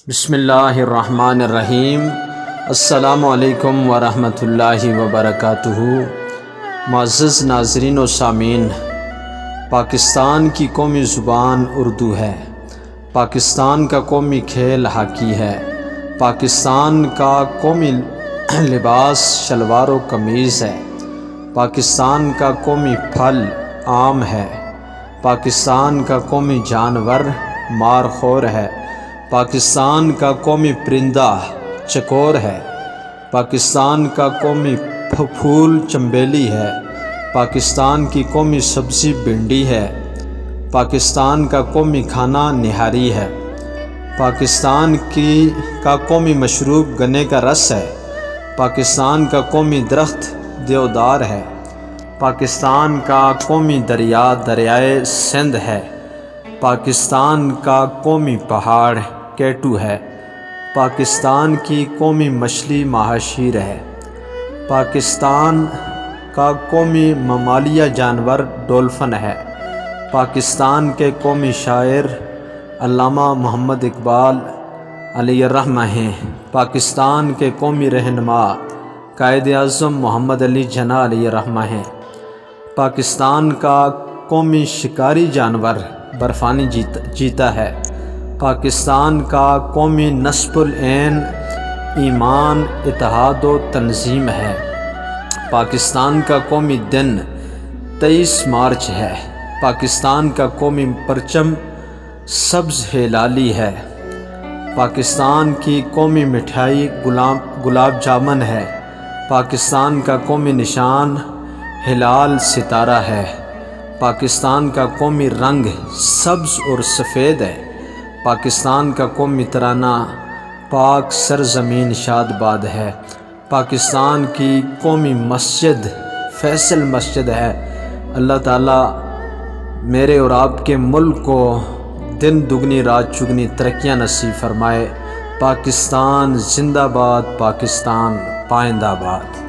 بسم اللہ الرحمن الرحیم۔ السلام علیکم ورحمۃ اللہ وبرکاتہ۔ معزز ناظرین و سامعین، پاکستان کی قومی زبان اردو ہے۔ پاکستان کا قومی کھیل ہاکی ہے۔ پاکستان کا قومی لباس شلوار و قمیض ہے۔ پاکستان کا قومی پھل آم ہے۔ پاکستان کا قومی جانور مار خور ہے۔ پاکستان کا قومی پرندہ چکور ہے۔ پاکستان کا قومی پھول چنبیلی ہے۔ پاکستان کی قومی سبزی بھنڈی ہے۔ پاکستان کا قومی کھانا نہاری ہے۔ پاکستان کا قومی مشروب گنے کا رس ہے۔ پاکستان کا قومی درخت دیودار ہے۔ پاکستان کا قومی دریا دریائے سندھ ہے۔ پاکستان کا قومی پہاڑ کیٹو ہے۔ پاکستان کی قومی مچھلی ماہی شیر ہے۔ پاکستان کا قومی ممالیہ جانور ڈولفن ہے۔ پاکستان کے قومی شاعر علامہ محمد اقبال علیہ الرحمہ ہیں۔ پاکستان کے قومی رہنما قائد اعظم محمد علی جناح علیہ الرحمہ ہیں۔ پاکستان کا قومی شکاری جانور برفانی چیتا ہے۔ پاکستان کا قومی نصب العین ایمان اتحاد و تنظیم ہے۔ پاکستان کا قومی دن 23 مارچ ہے۔ پاکستان کا قومی پرچم سبز ہلالی ہے۔ پاکستان کی قومی مٹھائی گلاب جامن ہے۔ پاکستان کا قومی نشان ہلال ستارہ ہے۔ پاکستان کا قومی رنگ سبز اور سفید ہے۔ پاکستان کا قومی ترانہ پاک سرزمین شاد باد ہے۔ پاکستان کی قومی مسجد فیصل مسجد ہے۔ اللہ تعالیٰ میرے اور آپ کے ملک کو دن دگنی رات چگنی ترقیاں نصیب فرمائے۔ پاکستان زندہ باد، پاکستان پائندہ باد۔